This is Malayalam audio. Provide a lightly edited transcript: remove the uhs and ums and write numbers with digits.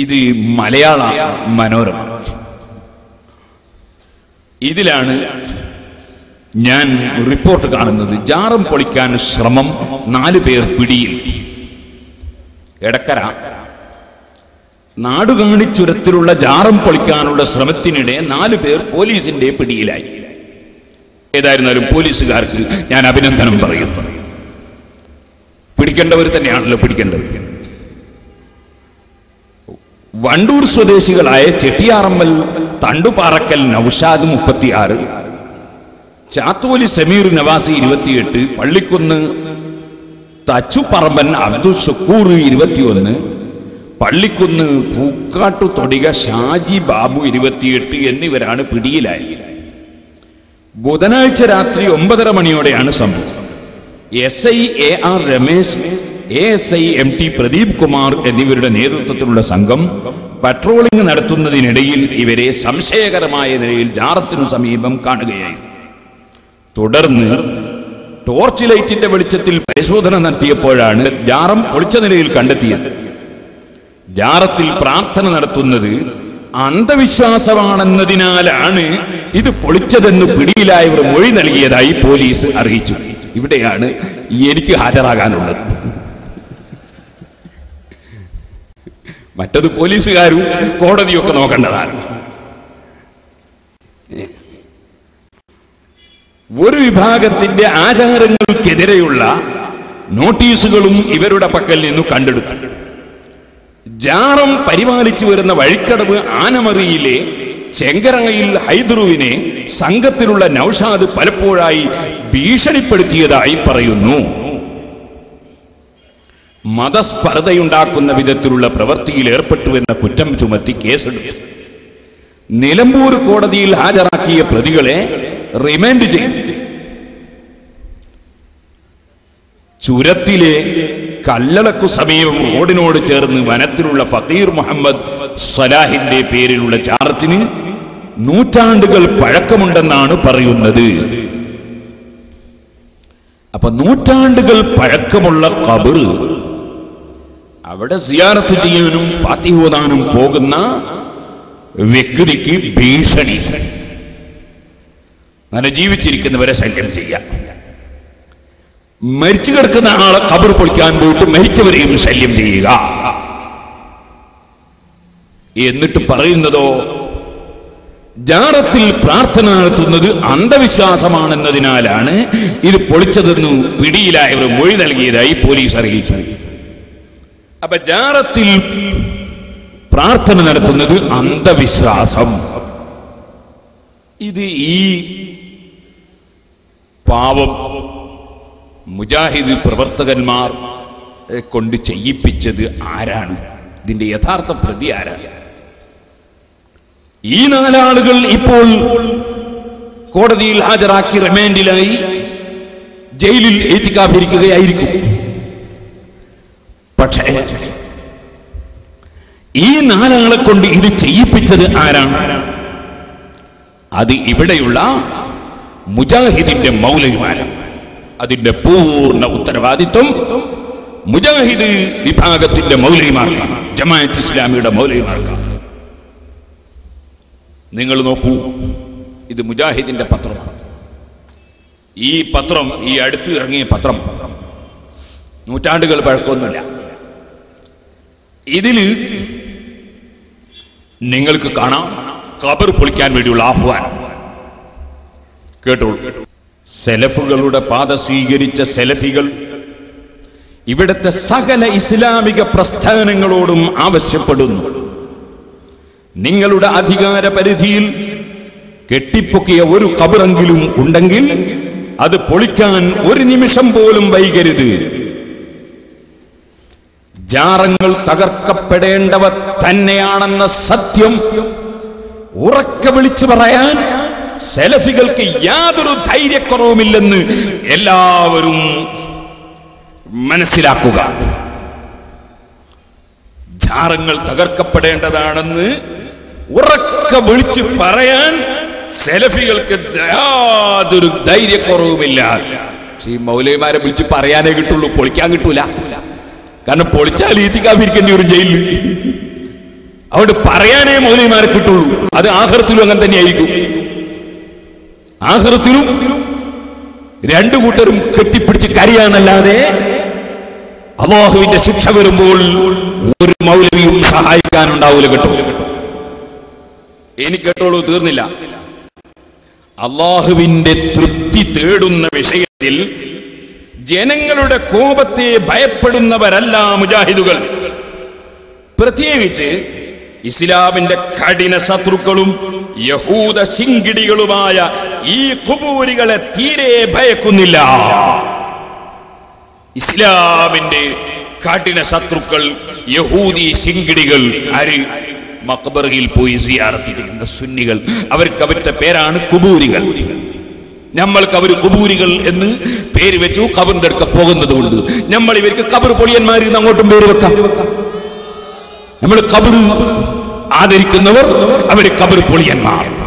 ഇത് മലയാള മനോരമ. ഇതിലാണ് ഞാൻ റിപ്പോർട്ട് കാണുന്നത്. ജാറം പൊളിക്കാൻ ശ്രമം, 4 പേർ പിടിയിൽ. എടക്കര നാടുകാണിച്ചുരത്തിലുള്ള ജാറം പൊളിക്കാനുള്ള ശ്രമത്തിനിടെ 4 പേർ പോലീസിന്റെ പിടിയിലായി. ഏതായിരുന്നാലും പോലീസുകാർക്ക് ഞാൻ അഭിനന്ദനം പറയുന്നു. പിടിക്കേണ്ടവർ തന്നെയാണല്ലോ പിടിക്കേണ്ടത്. വണ്ടൂർ സ്വദേശികളായ ചെട്ടിയാറമ്മൽ തണ്ടുപാറക്കൽ നൌഷാദ് 36, ചാത്തോലി സമീർ നവാസി 28, പള്ളിക്കുന്ന് തച്ചുപറമ്പൻ അബ്ദുൽ ഷക്കൂർ 21, പള്ളിക്കുന്ന് പൂക്കാട്ടു തൊടിക ഷാജി ബാബു 28 എന്നിവരാണ് പിടിയിലായത്. ബുധനാഴ്ച രാത്രി 9:30 മണിയോടെയാണ് സംഭവം. SI AR Ramesh, ASI MT Pradeep Kumar എന്നിവരുടെ നേതൃത്വത്തിലുള്ള സംഘം പട്രോളിംഗ് നടത്തുന്നതിനിടയിൽ ഇവരെ സംശയകരമായ നിലയിൽ ജാറത്തിനു സമീപം കാണുകയായിരുന്നു. തുടർന്ന് ടോർച്ച് ലൈറ്റിന്റെ വെളിച്ചത്തിൽ പരിശോധന നടത്തിയപ്പോഴാണ് ജാറം പൊളിച്ച നിലയിൽ കണ്ടെത്തിയത്. ജാറത്തിൽ പ്രാർത്ഥന നടത്തുന്നത് അന്ധവിശ്വാസമാണെന്നതിനാലാണ് ഇത് പൊളിച്ചതെന്ന് പിടിയിലായവർ മൊഴി നൽകിയതായി പോലീസ് അറിയിച്ചു. ഇവിടെയാണ് എനിക്ക് ഹാജരാകാനുള്ളത്. മറ്റത് പോലീസുകാരും കോടതിയൊക്കെ നോക്കേണ്ടതാണ്. ഒരു വിഭാഗത്തിന്റെ ആചാരങ്ങൾക്കെതിരെയുള്ള നോട്ടീസുകളും ഇവരുടെ പക്കൽ നിന്ന് കണ്ടെടുത്തു. ജാറം പരിപാലിച്ചു വരുന്ന വഴിക്കടവ് ആനമറിയിലെ ചെങ്കരങ്ങയിൽ ഹൈദറുവിനെ സംഘത്തിലുള്ള നൌഷാദ് പലപ്പോഴായി ഭീഷണിപ്പെടുത്തിയതായി പറയുന്നു. മതസ്പർദ്ധയുണ്ടാക്കുന്ന വിധത്തിലുള്ള പ്രവൃത്തിയിൽ ഏർപ്പെട്ടുവെന്ന കുറ്റം ചുമത്തി കേസെടുത്തു. നിലമ്പൂർ കോടതിയിൽ ഹാജരാക്കിയ പ്രതികളെ റിമാൻഡ് ചെയ്തു. ചുരത്തിലെ കല്ലളക്കു സമീപം റോഡിനോട് ചേർന്ന് വനത്തിലുള്ള ഫക്കീർ മുഹമ്മദ് സലാഹിന്റെ പേരിലുള്ള ജാറത്തിന് നൂറ്റാണ്ടുകൾ പഴക്കമുണ്ടെന്നാണ് പറയുന്നത്. അപ്പൊ നൂറ്റാണ്ടുകൾ പഴക്കമുള്ള ഖബർ, അവിടെ സിയാറത്ത് ചെയ്യാനും ഫാത്തിഹ ഓതാനും പോകുന്ന വ്യക്തിക്ക് ഭീഷണി. അങ്ങനെ ജീവിച്ചിരിക്കുന്നവരെ ശല്യം ചെയ്യാം. മരിച്ചു കിടക്കുന്ന ആളെ ഖബർ പൊളിക്കാൻ പോയിട്ട് മരിച്ചവരെയും ശല്യം ചെയ്യുക. എന്നിട്ട് പറയുന്നതോ ജാറത്തിൽ പ്രാർത്ഥന നടത്തുന്നത് അന്ധവിശ്വാസമാണെന്നതിനാലാണ് ഇത് പൊളിച്ചതെന്നു പിടിയിലായവർ മൊഴി നൽകിയതായി പോലീസ് അറിയിച്ചു. അപ്പൊ ജാറത്തിൽ പ്രാർത്ഥന നടത്തുന്നത് അന്ധവിശ്വാസം. ഇത് ഈ പാവം മുജാഹിദ് പ്രവർത്തകന്മാർ കൊണ്ട് ചെയ്യിപ്പിച്ചത് ആരാണ്? ഇതിന്റെ യഥാർത്ഥ പ്രതി ആരാണ്? ഈ 4 ആളുകൾ ഇപ്പോൾ കോടതിയിൽ ഹാജരാക്കി റിമാൻഡിലായി ജയിലിൽ ഇരിക്കുകയായിരിക്കും. പക്ഷേ ഈ 4 ആളെ കൊണ്ട് ഇത് ചെയ്യിപ്പിച്ചത് ആരാണ്? അത് ഇവിടെയുള്ള മുജാഹിദിന്റെ മൗലവിമാരാണ്. അതിന്റെ പൂർണ്ണ ഉത്തരവാദിത്വം മുജാഹിദ് വിഭാഗത്തിന്റെ മൗലവിമാർക്കാണ്, ജമാഅത്ത് ഇസ്ലാമിയുടെ മൗലവിമാർക്കാണ്. നിങ്ങൾ നോക്കൂ, ഇത് മുജാഹിദിന്റെ പത്രമാണ്. ഈ പത്രം ഈ അടുത്ത് ഇറങ്ങിയ പത്രം, നൂറ്റാണ്ടുകൾ പഴക്കമൊന്നുമില്ല. ഇതില് നിങ്ങൾക്ക് കാണാം ഖബർ പൊളിക്കാൻ വേണ്ടിയുള്ള ആഹ്വാനം. കേട്ടോളൂ. സെലഫുകളുടെ പാത സ്വീകരിച്ച സെലഫികൾ ഇവിടുത്തെ സകല ഇസ്ലാമിക പ്രസ്ഥാനങ്ങളോടും ആവശ്യപ്പെടുന്നു, നിങ്ങളുടെ അധികാര പരിധിയിൽ കെട്ടിപ്പൊക്കിയ ഒരു ഖബറെങ്കിലും ഉണ്ടെങ്കിൽ അത് പൊളിക്കാൻ ഒരു നിമിഷം പോലും വൈകരുത്. ജാറങ്ങൾ തകർക്കപ്പെടേണ്ടവ തന്നെയാണെന്ന സത്യം ഉറക്കെ വിളിച്ചു പറയാൻ സെലഫികൾക്ക് യാതൊരു ധൈര്യക്കുറവുമില്ലെന്ന് എല്ലാവരും മനസ്സിലാക്കുക. ജാറങ്ങൾ തകർക്കപ്പെടേണ്ടതാണെന്ന് ഉറക്കെ വിളിച്ചു പറയാൻ സെലഫികൾക്ക് യാതൊരു ധൈര്യക്കുറവുമില്ല. ഈ മൗലവിമാരെ വിളിച്ച് പറയാനേ കിട്ടുള്ളൂ, പൊളിക്കാൻ കിട്ടൂല. കാരണം പൊളിച്ചാൽ ഈത്തിക്കാതിരിക്കേണ്ടി വരും ജയിലിൽ. അവിടെ പറയാനേ മൗലവിമാരെ കിട്ടുള്ളൂ. അത് ആഖിറത്തിലും അങ്ങനെ തന്നെയായിരിക്കും. ആഖിറത്തിലും രണ്ടു കൂട്ടരും കെട്ടിപ്പിടിച്ച് കരയാനല്ലാതെ അല്ലാഹുവിന്റെ ശിക്ഷ വരുമ്പോൾ ഒരു മൗലവിയും സഹായിക്കാനുണ്ടാവൂല. കേട്ടോ, എനിക്ക് കേട്ടോളൂ, തീർന്നില്ല. അല്ലാഹുവിന്റെ തൃപ്തി തേടുന്ന വിഷയത്തിൽ ജനങ്ങളുടെ കോപത്തെ ഭയപ്പെടുന്നവരല്ല മുജാഹിദുകൾ. പ്രത്യേകിച്ച് ഇസ്ലാമിന്റെ കഠിന ശത്രുക്കളും യഹൂദ ശിങ്കിടികളുമായ ഈ ഖുബൂരികളെ തീരെ ഭയക്കുന്നില്ല. ഇസ്ലാമിന്റെ കഠിന ശത്രുക്കൾ യഹൂദി ശിങ്കിടികൾ ആര്? മഖ്ബറയിൽ പോയി സിയാറത്ത് ചെയ്യുന്ന സുന്നികൾ. അവർക്ക് അവരുടെ പേരാണ് ഖുബൂരികൾ. നമ്മൾക്ക് അവർ ഖുബൂരികൾ എന്ന് പേര് വെച്ചു ഖബറിന്റെ അടുക്ക പോകുന്നത് കൊണ്ട് നമ്മൾ ഇവർക്ക് ഖബർ പൊളിയന്മാർ എന്ന് അങ്ങോട്ടും പേര് വെക്കാം. നമ്മൾ ഖബർ ആദരിക്കുന്നവർ, അവർ ഖബർ പൊളിയന്മാർ.